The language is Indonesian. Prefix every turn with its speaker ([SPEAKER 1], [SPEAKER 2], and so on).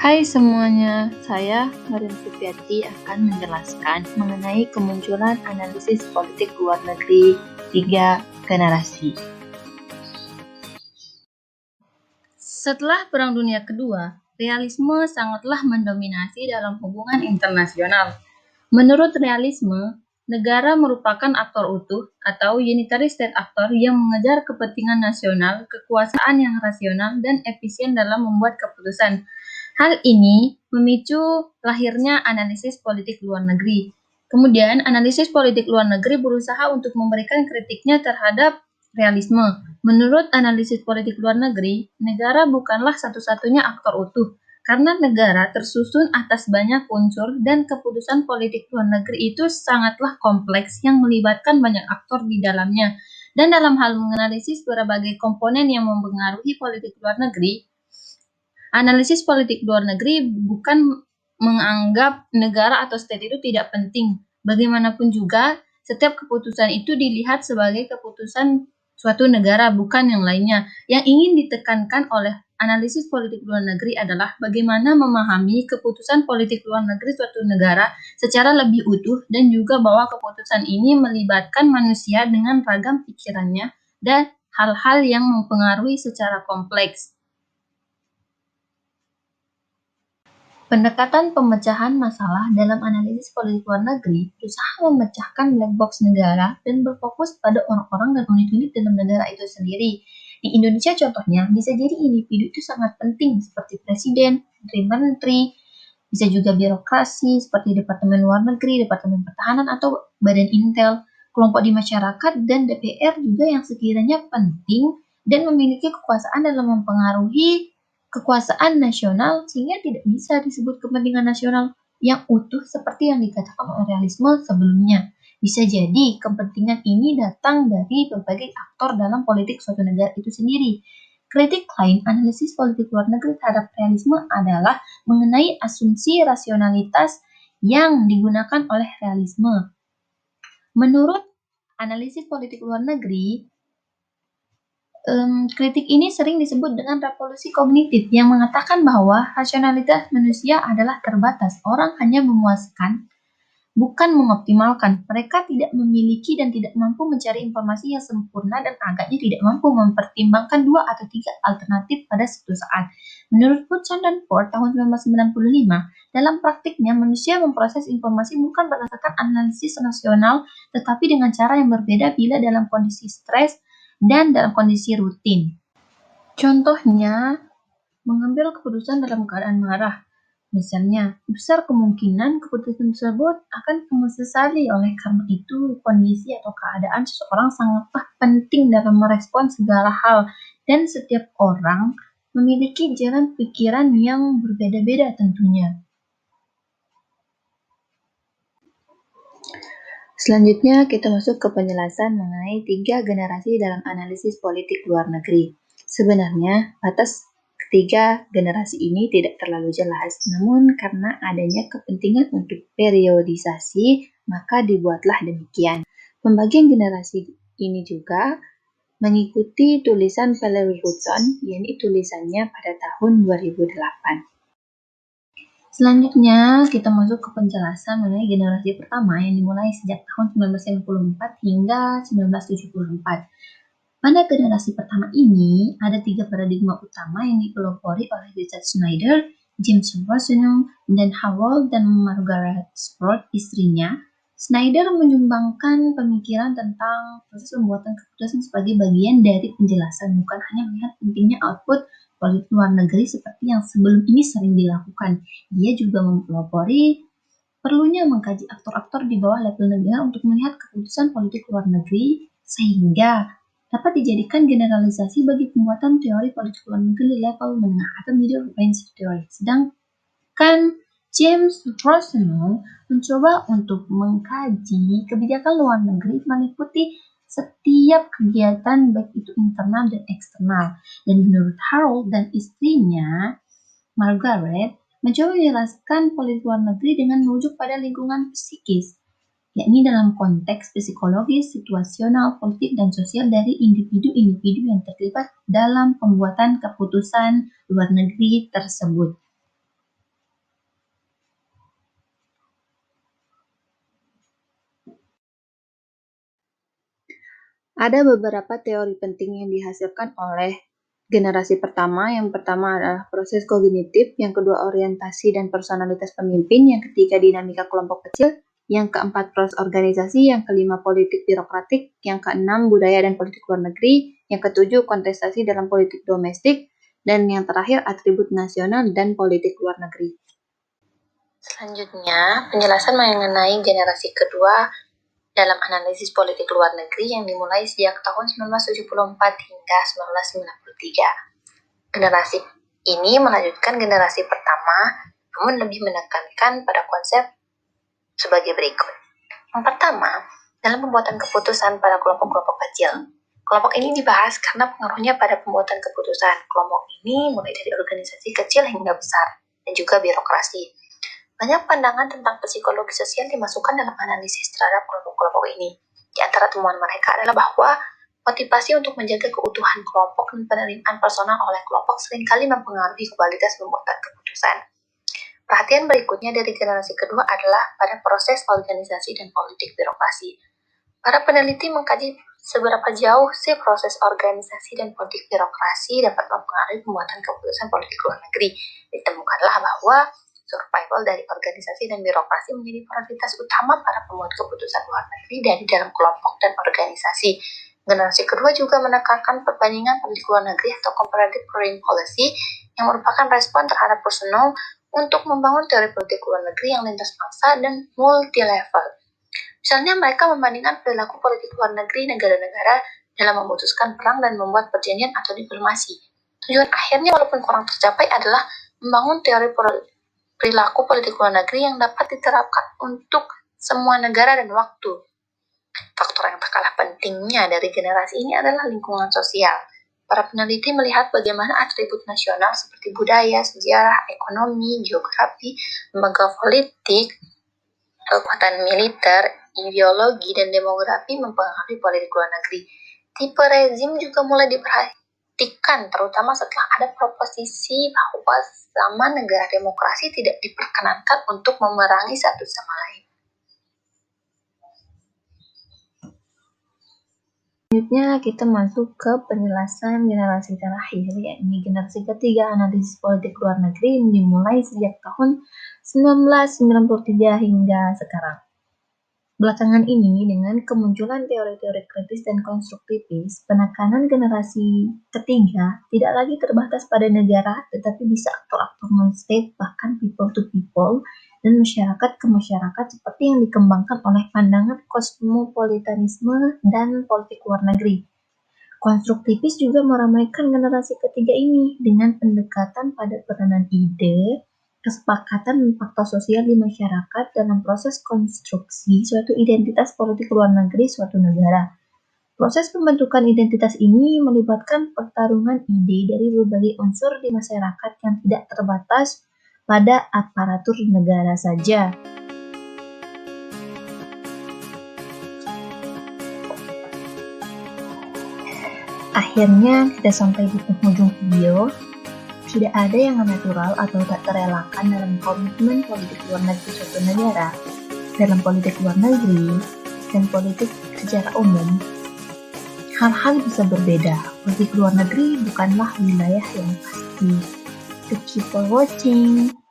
[SPEAKER 1] Hai semuanya, saya Marin Supiati akan menjelaskan mengenai kemunculan analisis politik luar negeri 3 generasi. Setelah Perang Dunia Kedua, realisme sangatlah mendominasi dalam hubungan internasional. Menurut realisme, negara merupakan aktor utuh atau unitary state actor yang mengejar kepentingan nasional, kekuasaan yang rasional, dan efisien dalam membuat keputusan. Hal ini memicu lahirnya analisis politik luar negeri. Kemudian, analisis politik luar negeri berusaha untuk memberikan kritiknya terhadap realisme. Menurut analisis politik luar negeri, negara bukanlah satu-satunya aktor utuh, karena negara tersusun atas banyak unsur dan keputusan politik luar negeri itu sangatlah kompleks yang melibatkan banyak aktor di dalamnya. Dan dalam hal menganalisis berbagai komponen yang mempengaruhi politik luar negeri, analisis politik luar negeri bukan menganggap negara atau state itu tidak penting. Bagaimanapun juga, setiap keputusan itu dilihat sebagai keputusan suatu negara, bukan yang lainnya. Yang ingin ditekankan oleh analisis politik luar negeri adalah bagaimana memahami keputusan politik luar negeri suatu negara secara lebih utuh, dan juga bahwa keputusan ini melibatkan manusia dengan ragam pikirannya dan hal-hal yang mempengaruhi secara kompleks. Pendekatan pemecahan masalah dalam analisis politik luar negeri berusaha memecahkan black box negara dan berfokus pada orang-orang dan unit-unit dalam negara itu sendiri. Di Indonesia contohnya, bisa jadi individu itu sangat penting seperti presiden, menteri-menteri, bisa juga birokrasi seperti Departemen Luar Negeri, Departemen Pertahanan, atau Badan Intel, kelompok di masyarakat, dan DPR juga yang sekiranya penting dan memiliki kekuasaan dalam mempengaruhi kekuasaan nasional sehingga tidak bisa disebut kepentingan nasional yang utuh seperti yang dikatakan oleh realisme sebelumnya. Bisa jadi kepentingan ini datang dari berbagai aktor dalam politik suatu negara itu sendiri. Kritik lain analisis politik luar negeri terhadap realisme adalah mengenai asumsi rasionalitas yang digunakan oleh realisme. Menurut analisis politik luar negeri, kritik ini sering disebut dengan revolusi kognitif yang mengatakan bahwa rasionalitas manusia adalah terbatas. Orang hanya memuaskan, bukan mengoptimalkan. Mereka tidak memiliki dan tidak mampu mencari informasi yang sempurna dan agaknya tidak mampu mempertimbangkan 2 atau 3 alternatif pada satu saat. Menurut Hudson dan Ford tahun 1995, dalam praktiknya manusia memproses informasi bukan berdasarkan analisis rasional, tetapi dengan cara yang berbeda bila dalam kondisi stres dan dalam kondisi rutin. Contohnya, mengambil keputusan dalam keadaan marah. Misalnya, besar kemungkinan keputusan tersebut akan kamu sesali. Oleh karena itu, kondisi atau keadaan seseorang sangatlah penting dalam merespon segala hal, dan setiap orang memiliki jalan pikiran yang berbeda-beda tentunya. Selanjutnya, kita masuk ke penjelasan mengenai 3 generasi dalam analisis politik luar negeri. Sebenarnya, batas ketiga generasi ini tidak terlalu jelas, namun karena adanya kepentingan untuk periodisasi, maka dibuatlah demikian. Pembagian generasi ini juga mengikuti tulisan Valerie Hudson, yaitu tulisannya pada tahun 2008. Selanjutnya, kita masuk ke penjelasan mengenai generasi pertama yang dimulai sejak tahun 1954 hingga 1974. Pada generasi pertama ini, ada 3 paradigma utama yang dipelopori oleh Richard Snyder, James Rosenthal, dan Harold dan Margaret Sport, istrinya. Snyder menyumbangkan pemikiran tentang proses pembuatan keputusan sebagai bagian dari penjelasan, bukan hanya melihat pentingnya output politik luar negeri seperti yang sebelum ini sering dilakukan. Dia juga mempelopori perlunya mengkaji aktor-aktor di bawah level negara untuk melihat keputusan politik luar negeri sehingga dapat dijadikan generalisasi bagi pembuatan teori politik luar negeri level menengah atau middle range theory. Sedangkan James Rosenthal mencoba untuk mengkaji kebijakan luar negeri meliputi setiap kegiatan baik itu internal dan eksternal. Dan menurut Harold dan istrinya Margaret mencoba menjelaskan politik luar negeri dengan merujuk pada lingkungan psikis, yakni dalam konteks psikologis, situasional, politik, dan sosial dari individu-individu yang terlibat dalam pembuatan keputusan luar negeri tersebut. Ada beberapa teori penting yang dihasilkan oleh generasi pertama. Yang pertama adalah proses kognitif, yang kedua orientasi dan personalitas pemimpin, yang ketiga dinamika kelompok kecil, yang keempat proses organisasi, yang kelima politik birokratik, yang keenam budaya dan politik luar negeri, yang ketujuh kontestasi dalam politik domestik, dan yang terakhir atribut nasional dan politik luar negeri. Selanjutnya, penjelasan mengenai generasi kedua dalam analisis politik luar negeri yang dimulai sejak tahun 1974 hingga 1993. Generasi ini melanjutkan generasi pertama, namun lebih menekankan pada konsep sebagai berikut. Yang pertama, dalam pembuatan keputusan pada kelompok-kelompok kecil. Kelompok ini dibahas karena pengaruhnya pada pembuatan keputusan. Kelompok ini mulai dari organisasi kecil hingga besar, dan juga birokrasi. Banyak pandangan tentang psikologi sosial dimasukkan dalam analisis terhadap kelompok-kelompok ini. Di antara temuan mereka adalah bahwa motivasi untuk menjaga keutuhan kelompok dan penerimaan personal oleh kelompok seringkali mempengaruhi kualitas pembuatan keputusan. Perhatian berikutnya dari generasi kedua adalah pada proses organisasi dan politik birokrasi. Para peneliti mengkaji seberapa jauh sih proses organisasi dan politik birokrasi dapat mempengaruhi pembuatan keputusan politik luar negeri. Ditemukanlah bahwa survival dari organisasi dan birokrasi menjadi prioritas utama para pembuat keputusan luar negeri dari dalam kelompok dan organisasi. Generasi kedua juga menekankan perbandingan politik luar negeri atau comparative foreign policy yang merupakan respon terhadap personal untuk membangun teori politik luar negeri yang lintas bangsa dan multi-level. Misalnya mereka membandingkan perilaku politik luar negeri negara-negara dalam memutuskan perang dan membuat perjanjian atau diplomasi. Tujuan akhirnya walaupun kurang tercapai adalah membangun teori perilaku politik luar negeri yang dapat diterapkan untuk semua negara dan waktu. Faktor yang tak kalah pentingnya dari generasi ini adalah lingkungan sosial. Para peneliti melihat bagaimana atribut nasional seperti budaya, sejarah, ekonomi, geografi, lembaga politik, kekuatan militer, ideologi, dan demografi mempengaruhi politik luar negeri. Tipe rezim juga mulai diperhatikan, terutama setelah ada proposisi bahwa zaman negara demokrasi tidak diperkenankan untuk memerangi satu sama lain. Selanjutnya kita masuk ke penjelasan generasi terakhir, yakni generasi ketiga analisis politik luar negeri yang dimulai sejak tahun 1993 hingga sekarang. Belakangan ini, dengan kemunculan teori-teori kritis dan konstruktivis, penekanan generasi ketiga tidak lagi terbatas pada negara, tetapi bisa aktor-aktor non-state, bahkan people-to-people, dan masyarakat ke masyarakat seperti yang dikembangkan oleh pandangan kosmopolitanisme dan politik luar negeri. Konstruktivis juga meramaikan generasi ketiga ini dengan pendekatan pada peranan ide, kesepakatan dan fakta sosial di masyarakat dalam proses konstruksi suatu identitas politik luar negeri suatu negara. Proses pembentukan identitas ini melibatkan pertarungan ide dari berbagai unsur di masyarakat yang tidak terbatas pada aparatur negara saja. Akhirnya kita sampai di penghujung video. Tidak ada yang natural atau tak terelakkan dalam komitmen politik luar negeri suatu negara. Dalam politik luar negeri dan politik secara umum, hal-hal bisa berbeda. Politik luar negeri bukanlah wilayah yang pasti. Thank you for watching.